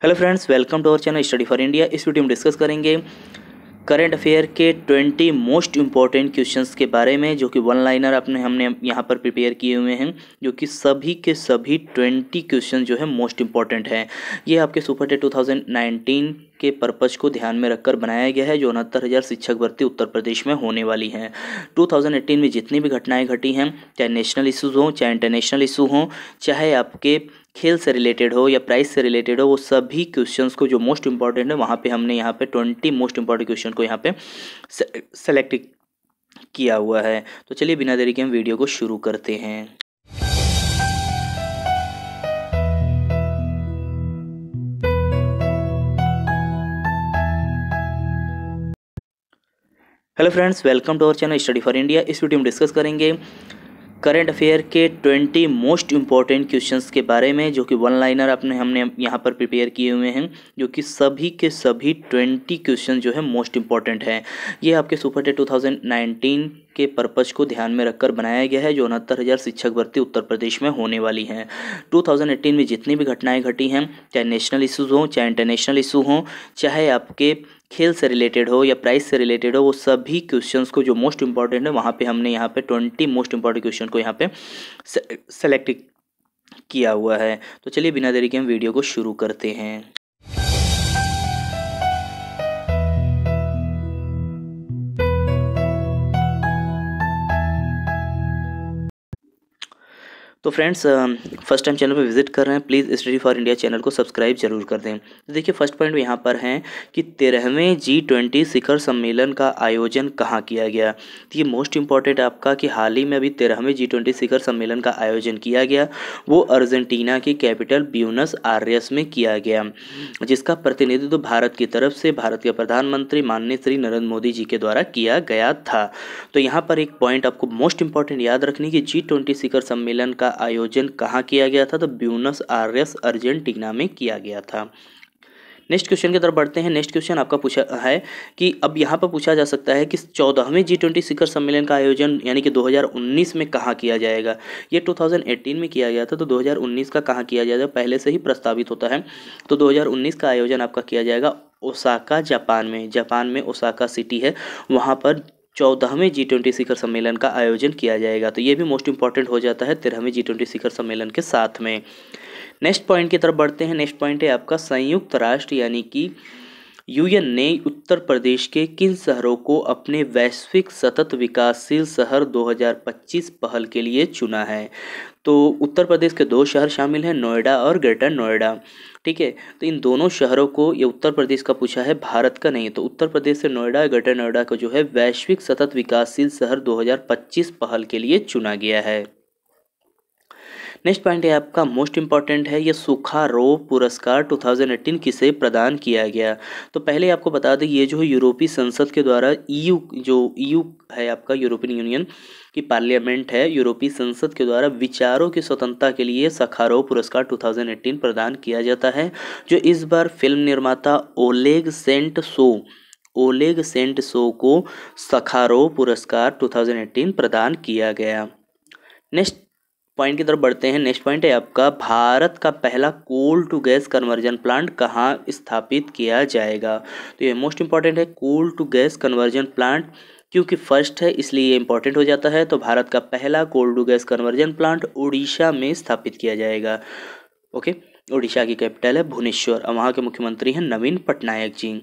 Hello friends, welcome to our channel study for India. इस video में discuss करेंगे current affair के 20 most important questions के बारे में, जो कि वन लाइनर हमने यहाँ पर प्रिपेयर किए हुए हैं, जो कि सभी के सभी 20 क्वेश्चन जो है मोस्ट इंपॉर्टेंट हैं। ये आपके सुपर टेट 2019 के पर्पज़ को ध्यान में रखकर बनाया गया है, जो 69,000 शिक्षक भर्ती उत्तर प्रदेश में होने वाली हैं। 2018 में जितनी भी घटनाएं घटी हैं, चाहे नेशनल इशूज़ हों, चाहे इंटरनेशनल इशू हों, चाहे आपके खेल से रिलेटेड हो या प्राइस से रिलेटेड हो, वो सभी क्वेश्चंस को जो मोस्ट इंपॉर्टेंट है वहाँ पे हमने यहाँ पे 20 मोस्ट इंपॉर्टेंट क्वेश्चन को यहाँ पे सेलेक्ट किया हुआ है। तो चलिए बिना देरी के हम वीडियो को शुरू करते हैं। Hello friends, welcome to our channel study for India. इस वीडियो में डिस्कस करेंगे करंट अफेयर के 20 मोस्ट इंपॉर्टेंट क्वेश्चंस के बारे में, जो कि वन लाइनर हमने यहाँ पर प्रिपेयर किए हुए हैं, जो कि सभी के सभी 20 क्वेश्चन जो है मोस्ट इंपॉर्टेंट हैं। ये आपके सुपर टेट 2019 के पर्पज़ को ध्यान में रखकर बनाया गया है, जो 69,000 शिक्षक भर्ती उत्तर प्रदेश में होने वाली हैं। 2018 में जितनी भी घटनाएं घटी हैं, चाहे नेशनल इशूज़ हों, चाहे इंटरनेशनल इशू हों, चाहे आपके खेल से रिलेटेड हो या प्राइस से रिलेटेड हो, वो सभी क्वेश्चंस को जो मोस्ट इंपॉर्टेंट है वहाँ पे हमने यहाँ पे 20 मोस्ट इंपॉर्टेंट क्वेश्चन को यहाँ पे सेलेक्ट किया हुआ है। तो चलिए बिना देरी के हम वीडियो को शुरू करते हैं। तो फ्रेंड्स, फर्स्ट टाइम चैनल पर विजिट कर रहे हैं, please study for India channel को सब्सक्राइब जरूर कर दें। तो देखिए, फर्स्ट पॉइंट यहाँ पर है कि 13वें G20 शिखर सम्मेलन का आयोजन कहाँ किया गया। तो ये मोस्ट इंपॉर्टेंट आपका कि हाल ही में अभी 13वें G20 शिखर सम्मेलन का आयोजन किया गया, वो अर्जेंटीना की कैपिटल ब्यूनस आयर्स में किया गया, जिसका प्रतिनिधित्व भारत की तरफ से भारत के प्रधानमंत्री माननीय श्री नरेंद्र मोदी जी के द्वारा किया गया था। तो यहाँ पर एक पॉइंट आपको मोस्ट इंपॉर्टेंट याद रखनी कि G20 शिखर सम्मेलन का आयोजन कहाँ किया गया था, तो ब्यूनस आयर्स अर्जेंटीना में किया गया था। नेक्स्ट क्वेश्चन की तरफ बढ़ते हैं। नेक्स्ट क्वेश्चन आपका पूछा है कि अब यहाँ पर पूछा जा सकता है कि 14वें G20 शिखर सम्मेलन का आयोजन यानी कि 2019 में कहाँ किया जाएगा। ये 2018 में किया गया था, तो 2019 का कहाँ किया जाएगा पहले से ही प्रस्तावित होता है। तो 2019 का आयोजन आपका किया जाएगा ओसाका, जापान में। जापान में ओसाका सिटी है, वहाँ पर 14वें G20 शिखर सम्मेलन का आयोजन किया जाएगा। तो ये भी मोस्ट इंपॉर्टेंट हो जाता है 13वें G20 शिखर सम्मेलन के साथ में। नेक्स्ट पॉइंट की तरफ बढ़ते हैं। नेक्स्ट पॉइंट है आपका संयुक्त राष्ट्र यानी कि यूएन ने उत्तर प्रदेश के किन शहरों को अपने वैश्विक सतत विकासशील शहर 2025 पहल के लिए चुना है। तो उत्तर प्रदेश के 2 शहर शामिल हैं, नोएडा और ग्रेटर नोएडा। ठीक है, तो इन दोनों शहरों को, ये उत्तर प्रदेश का पूछा है, भारत का नहीं, तो उत्तर प्रदेश से नोएडा, ग्रेटर नोएडा को जो है वैश्विक सतत विकासशील शहर 2025 पहल के लिए चुना गया है। नेक्स्ट पॉइंट है आपका मोस्ट इंपॉर्टेंट है, ये सुखारोव पुरस्कार 2018 किसे प्रदान किया गया। तो पहले आपको बता दें, ये जो यूरोपीय संसद के द्वारा ईयू है आपका, यूरोपियन यूनियन की पार्लियामेंट है, यूरोपीय संसद के द्वारा विचारों की स्वतंत्रता के लिए सखारोव पुरस्कार 2018 प्रदान किया जाता है, जो इस बार फिल्म निर्माता ओलेग सेंटसो को सखारोव पुरस्कार 2018 प्रदान किया गया। नेक्स्ट पॉइंट की तरफ बढ़ते हैं। नेक्स्ट पॉइंट है आपका भारत का पहला coal to gas conversion plant कहाँ स्थापित किया जाएगा। तो ये मोस्ट इंपॉर्टेंट है, कोल टू गैस कन्वर्जन प्लांट, क्योंकि फर्स्ट है इसलिए ये इंपॉर्टेंट हो जाता है। तो भारत का पहला coal to gas conversion plant Orissa में स्थापित किया जाएगा। ओके, उड़ीसा की कैपिटल है भुवनेश्वर और वहाँ के मुख्यमंत्री हैं नवीन पटनायक जी।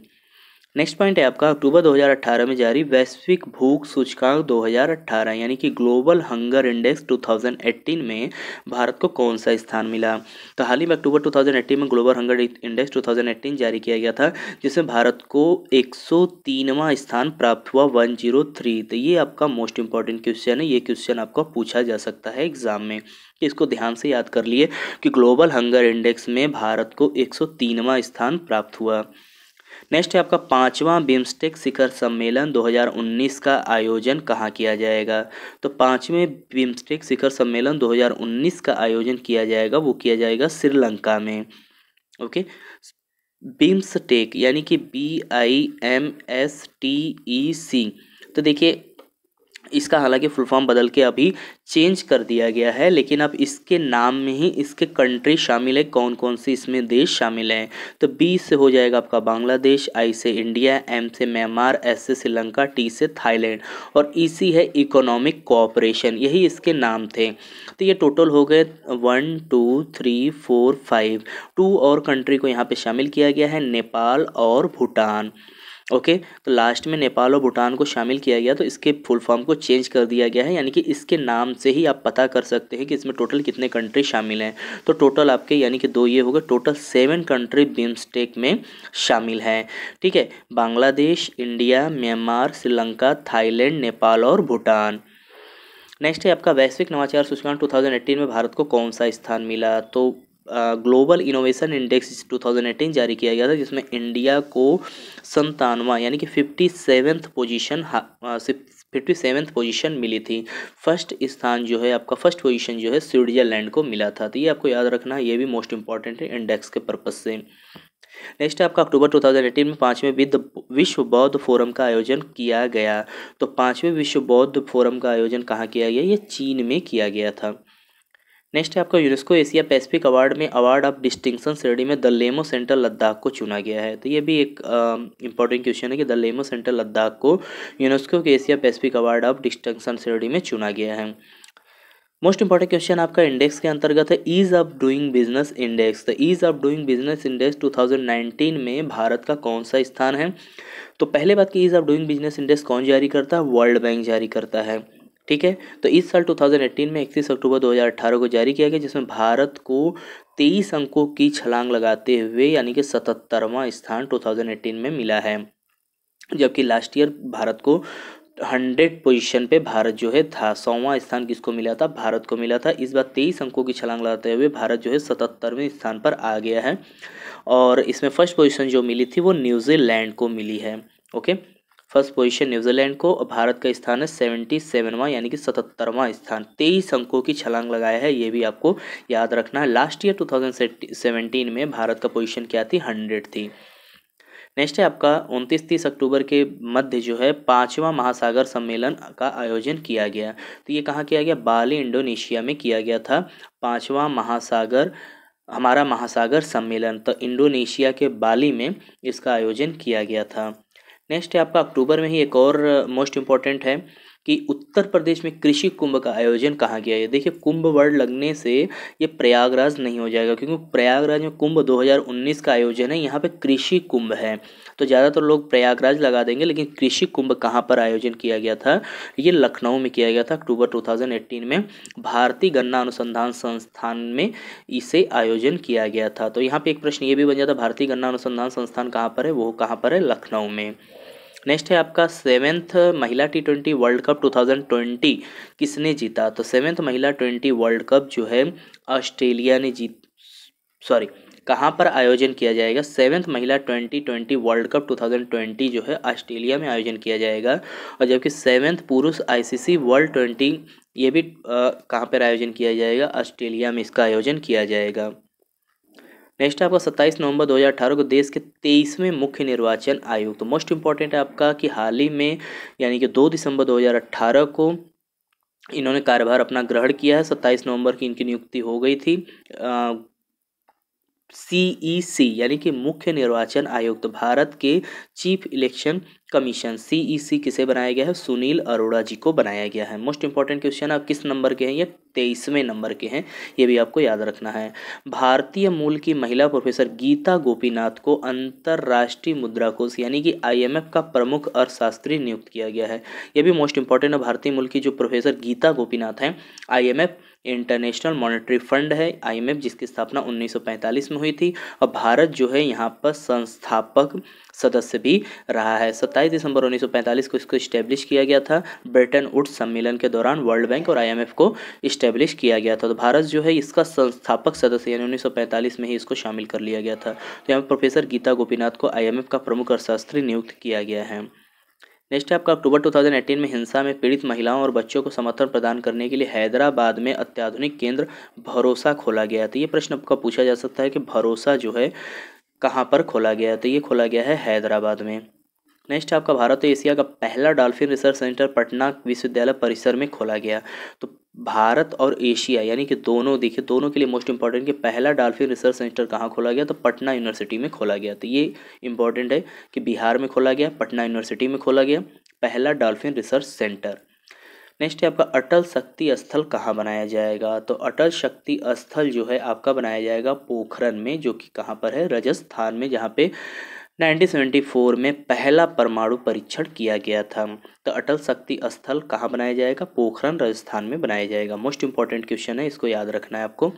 नेक्स्ट पॉइंट है आपका अक्टूबर 2018 में जारी वैश्विक भूख सूचकांक 2018 यानी कि ग्लोबल हंगर इंडेक्स 2018 में भारत को कौन सा स्थान मिला। तो हाल ही में अक्टूबर 2018 में ग्लोबल हंगर इंडेक्स 2018 जारी किया गया था, जिसमें भारत को 103वां स्थान प्राप्त हुआ, 103। तो ये आपका मोस्ट इंपॉर्टेंट क्वेश्चन है, ये क्वेश्चन आपको पूछा जा सकता है एग्जाम में, कि इसको ध्यान से याद कर लिए कि ग्लोबल हंगर इंडेक्स में भारत को 103वां स्थान प्राप्त हुआ। नेक्स्ट है आपका 5वां बिम्स्टेक शिखर सम्मेलन 2019 का आयोजन कहाँ किया जाएगा। तो 5वें बिम्स्टेक शिखर सम्मेलन 2019 का आयोजन किया जाएगा, वो किया जाएगा श्रीलंका में। ओके, बिम्स्टेक यानी कि BIMSTEC। तो देखिए, इसका हालांकि फुल फॉर्म बदल के अभी चेंज कर दिया गया है, लेकिन अब इसके नाम में ही इसके कंट्री शामिल है, कौन कौन से इसमें देश शामिल हैं। तो बी से हो जाएगा आपका बांग्लादेश, आई से इंडिया, एम से म्यांमार, एस से श्रीलंका, टी से थाईलैंड और ई सी है इकोनॉमिक कोऑपरेशन। यही इसके नाम थे। तो ये टोटल हो गए 1 2 3 4 5। 2 और कंट्री को यहाँ पे शामिल किया गया है, नेपाल और भूटान। ओके, तो लास्ट में नेपाल और भूटान को शामिल किया गया, तो इसके फुल फॉर्म को चेंज कर दिया गया है, यानी कि इसके नाम से ही आप पता कर सकते हैं कि इसमें टोटल कितने कंट्री शामिल हैं। तो टोटल आपके यानी कि 2 ये हो गए, टोटल 7 कंट्री बिम्स्टेक में शामिल हैं। ठीक है, Bangladesh, India, Myanmar, Sri Lanka, Thailand, Nepal और भूटान। नेक्स्ट है आपका वैश्विक नवाचार सूचकांक 2018 में भारत को कौन सा स्थान मिला। तो ग्लोबल इनोवेशन इंडेक्स 2018 जारी किया गया था, जिसमें इंडिया को 97वां यानी कि 57th पोजीशन मिली थी। फर्स्ट स्थान जो है आपका, फर्स्ट पोजीशन जो है स्विट्जरलैंड को मिला था। तो ये आपको याद रखना है, ये भी मोस्ट इंपॉर्टेंट है इंडेक्स के पर्पज से। नेक्स्ट है आपका अक्टूबर 2018 में 5वें विश्व बौद्ध फोरम का आयोजन किया गया। तो 5वें विश्व बौद्ध फोरम का आयोजन कहाँ किया गया, ये चीन में किया गया था। नेक्स्ट है आपका यूनेस्को एशिया पैसिफिक अवार्ड में अवार्ड ऑफ डिस्टिंक्शन श्रेणी में द लेमो सेंटर लद्दाख को चुना गया है। तो ये भी एक इंपॉर्टेंट क्वेश्चन है कि द लेमो सेंटर लद्दाख को यूनेस्को के Asia Pacific award of distinction श्रेणी में चुना गया है। मोस्ट इंपॉर्टेंट क्वेश्चन आपका इंडेक्स के अंतर्गत है ease of doing business index. तो ease of doing business index 2019 में भारत का कौन सा स्थान है। तो पहले बात की ease of doing business index कौन जारी करता है, वर्ल्ड बैंक जारी करता है। ठीक है, तो इस साल 2018 में 31 अक्टूबर 2018 को जारी किया गया, जिसमें भारत को 23 अंकों की छलांग लगाते हुए यानी कि 77वां स्थान 2018 में मिला है। जबकि लास्ट ईयर भारत को 100 पोजीशन पे भारत जो है था। 100वां स्थान किसको मिला था, भारत को मिला था। इस बार 23 अंकों की छलांग लगाते हुए भारत जो है 77वें स्थान पर आ गया है। और इसमें फर्स्ट पोजीशन जो मिली थी वो न्यूजीलैंड को मिली है। ओके, फर्स्ट पोजीशन न्यूजीलैंड को, और भारत का स्थान है 77वां यानी कि 77वां स्थान। 23 अंकों की छलांग लगाया है, ये भी आपको याद रखना है। लास्ट ईयर 2017 में भारत का पोजीशन क्या थी, 100 थी। नेक्स्ट है आपका 29-30 अक्टूबर के मध्य जो है 5वां महासागर सम्मेलन का आयोजन किया गया। तो ये कहाँ किया गया, बाली इंडोनेशिया में किया गया था। 5वां महासागर हमारा महासागर सम्मेलन तो इंडोनेशिया के बाली में इसका आयोजन किया गया था। नेक्स्ट है आपका अक्टूबर में ही एक और मोस्ट इम्पॉर्टेंट है कि उत्तर प्रदेश में कृषि कुंभ का आयोजन कहाँ किया है। देखिए, कुंभ वर्ड लगने से ये प्रयागराज नहीं हो जाएगा, क्योंकि प्रयागराज में कुंभ 2019 का आयोजन है, यहाँ पे कृषि कुंभ है। तो ज़्यादातर लोग प्रयागराज लगा देंगे, लेकिन कृषि कुंभ कहाँ पर आयोजन किया गया था, ये लखनऊ में किया गया था अक्टूबर 2018 में। भारतीय गन्ना अनुसंधान संस्थान में इसे आयोजन किया गया था। तो यहाँ पे एक प्रश्न ये भी बन जाता, भारतीय गन्ना अनुसंधान संस्थान कहाँ पर है, वो कहाँ पर है, लखनऊ में। नेक्स्ट है आपका 7th महिला T20 वर्ल्ड कप 2020 किसने जीता। तो 7th महिला T20 वर्ल्ड कप जो है ऑस्ट्रेलिया ने कहाँ पर आयोजन किया जाएगा। 7th महिला 2020 वर्ल्ड कप 2020 जो है ऑस्ट्रेलिया में आयोजन किया जाएगा। और जबकि 7th पुरुष ICC वर्ल्ड 20 ये भी कहाँ पर आयोजन किया जाएगा, ऑस्ट्रेलिया में इसका आयोजन किया जाएगा। नेक्स्ट आपका 27 नवंबर 2018 को देश के 23वें मुख्य निर्वाचन आयुक्त। तो मोस्ट इंपॉर्टेंट है आपका कि हाल ही में यानी कि 2 दिसंबर 2018 को इन्होंने कार्यभार अपना ग्रहण किया है। 27 नवंबर की इनकी नियुक्ति हो गई थी। CEC यानी कि मुख्य निर्वाचन आयुक्त, भारत के चीफ इलेक्शन कमीशन CEC किसे बनाया गया है, सुनील अरोड़ा जी को बनाया गया है। मोस्ट इंपॉर्टेंट क्वेश्चन आप किस नंबर के हैं, ये 23वें नंबर के हैं, ये भी आपको याद रखना है। भारतीय मूल की महिला प्रोफेसर गीता गोपीनाथ को अंतर्राष्ट्रीय मुद्रा कोष यानी कि IMF का प्रमुख अर्थशास्त्री नियुक्त किया गया है। ये भी मोस्ट इंपॉर्टेंट है। भारतीय मूल की जो प्रोफेसर गीता गोपीनाथ हैं, IMF इंटरनेशनल मॉनेटरी फंड है IMF, जिसकी स्थापना 1945 में हुई थी, और भारत जो है यहाँ पर संस्थापक सदस्य भी रहा है। 27 दिसंबर 1945 को इसको इस्टेब्लिश किया गया था। ब्रेटन वुड्स सम्मेलन के दौरान वर्ल्ड बैंक और IMF को इस्टेब्लिश किया गया था। तो भारत जो है इसका संस्थापक सदस्य यानी 1945 में ही इसको शामिल कर लिया गया था। तो यहाँ पर प्रोफेसर गीता गोपीनाथ को IMF का प्रमुख अर्थशास्त्री नियुक्त किया गया है। नेक्स्ट है आपका अक्टूबर 2018 में हिंसा में पीड़ित महिलाओं और बच्चों को समर्थन प्रदान करने के लिए हैदराबाद में अत्याधुनिक केंद्र भरोसा खोला गया। तो ये प्रश्न आपका पूछा जा सकता है कि भरोसा जो है कहाँ पर खोला गया है। तो ये खोला गया है हैदराबाद में। नेक्स्ट आपका भारत और एशिया का पहला डॉल्फिन रिसर्च सेंटर पटना विश्वविद्यालय परिसर में खोला गया। तो भारत और एशिया यानी कि दोनों, देखिए दोनों के लिए मोस्ट इंपॉर्टेंट कि पहला डॉल्फिन रिसर्च सेंटर कहाँ खोला गया, तो पटना यूनिवर्सिटी में खोला गया। तो ये इंपॉर्टेंट है कि बिहार में खोला गया, पटना यूनिवर्सिटी में खोला गया पहला डॉल्फिन रिसर्च सेंटर। नेक्स्ट है आपका अटल शक्ति स्थल कहाँ बनाया जाएगा, तो अटल शक्ति स्थल जो है आपका बनाया जाएगा पोखरन में, जो कि कहाँ पर है, राजस्थान में, जहाँ पे 1974 में पहला परमाणु परीक्षण किया गया था। तो अटल शक्ति स्थल कहाँ बनाया जाएगा, पोखरन राजस्थान में बनाया जाएगा। मोस्ट इंपॉर्टेंट क्वेश्चन है, इसको याद रखना है आपको।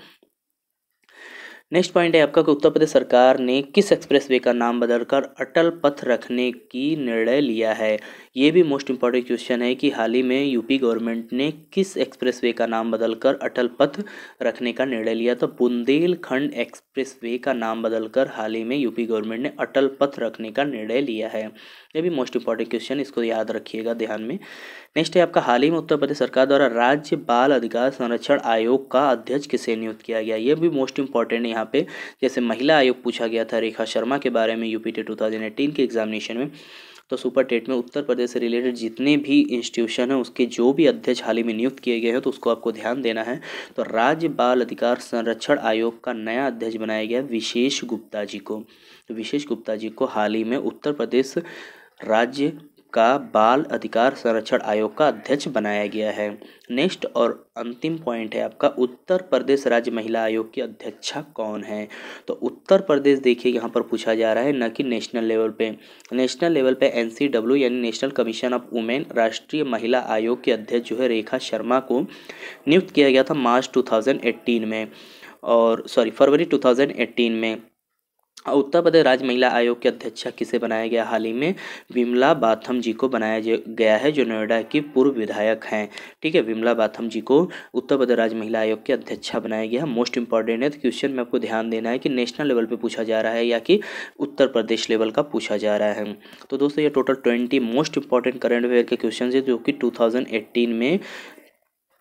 नेक्स्ट पॉइंट है आपका कि उत्तर प्रदेश सरकार ने किस एक्सप्रेसवे का नाम बदलकर अटल पथ रखने की निर्णय लिया है। ये भी मोस्ट इंपॉर्टेंट क्वेश्चन है कि हाल ही में यूपी गवर्नमेंट ने किस एक्सप्रेसवे का नाम बदलकर अटल पथ रखने का निर्णय लिया। तो बुंदेलखंड एक्सप्रेसवे का नाम बदलकर हाल ही में यूपी गवर्नमेंट ने अटल पथ रखने का निर्णय लिया है। ये भी मोस्ट इंपॉर्टेंट क्वेश्चन, इसको याद रखिएगा ध्यान में। नेक्स्ट है आपका हाल ही में उत्तर प्रदेश सरकार द्वारा राज्य बाल अधिकार संरक्षण आयोग का अध्यक्ष किसे नियुक्त किया गया। ये भी मोस्ट इंपॉर्टेंट है यहाँ पे। जैसे महिला आयोग पूछा गया था रेखा शर्मा के बारे में यूपी टेट 2018 के एग्जामिनेशन में, तो सुपर टेट में उत्तर प्रदेश से रिलेटेड जितने भी इंस्टीट्यूशन हैं उसके जो भी अध्यक्ष हाल ही में नियुक्त किए गए हैं तो उसको आपको ध्यान देना है। तो राज्य बाल अधिकार संरक्षण आयोग का नया अध्यक्ष बनाया गया विशेष गुप्ता जी को। तो विशेष गुप्ता जी को हाल ही में उत्तर प्रदेश राज्य का बाल अधिकार संरक्षण आयोग का अध्यक्ष बनाया गया है। नेक्स्ट और अंतिम पॉइंट है आपका उत्तर प्रदेश राज्य महिला आयोग की अध्यक्षा कौन है। तो उत्तर प्रदेश देखिए यहाँ पर पूछा जा रहा है, न कि नेशनल लेवल पे। नेशनल लेवल पे NCW यानी नेशनल कमीशन ऑफ वुमेन राष्ट्रीय महिला आयोग के अध्यक्ष जो है रेखा शर्मा को नियुक्त किया गया था मार्च 2018 में, और फरवरी 2018 में। उत्तर प्रदेश राज्य महिला आयोग के अध्यक्षा किसे बनाया गया हाल ही में, विमला बाथम जी को बनाया गया है, जो नोएडा की पूर्व विधायक हैं। ठीक है, विमला बाथम जी को उत्तर प्रदेश राज्य महिला आयोग के अध्यक्षा बनाया गया। मोस्ट इंपॉर्टेंट है, तो क्वेश्चन में आपको ध्यान देना है कि नेशनल लेवल पे पूछा जा रहा है या कि उत्तर प्रदेश लेवल का पूछा जा रहा है। तो दोस्तों ये total 20 most important current affair के क्वेश्चन है जो कि 2018 में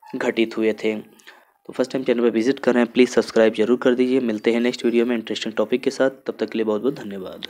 घटित हुए थे। तो फर्स्ट टाइम चैनल पर विजिट कर रहे हैं, प्लीज़ सब्सक्राइब जरूर कर दीजिए। मिलते हैं नेक्स्ट वीडियो में इंटरेस्टिंग टॉपिक के साथ, तब तक के लिए बहुत बहुत धन्यवाद।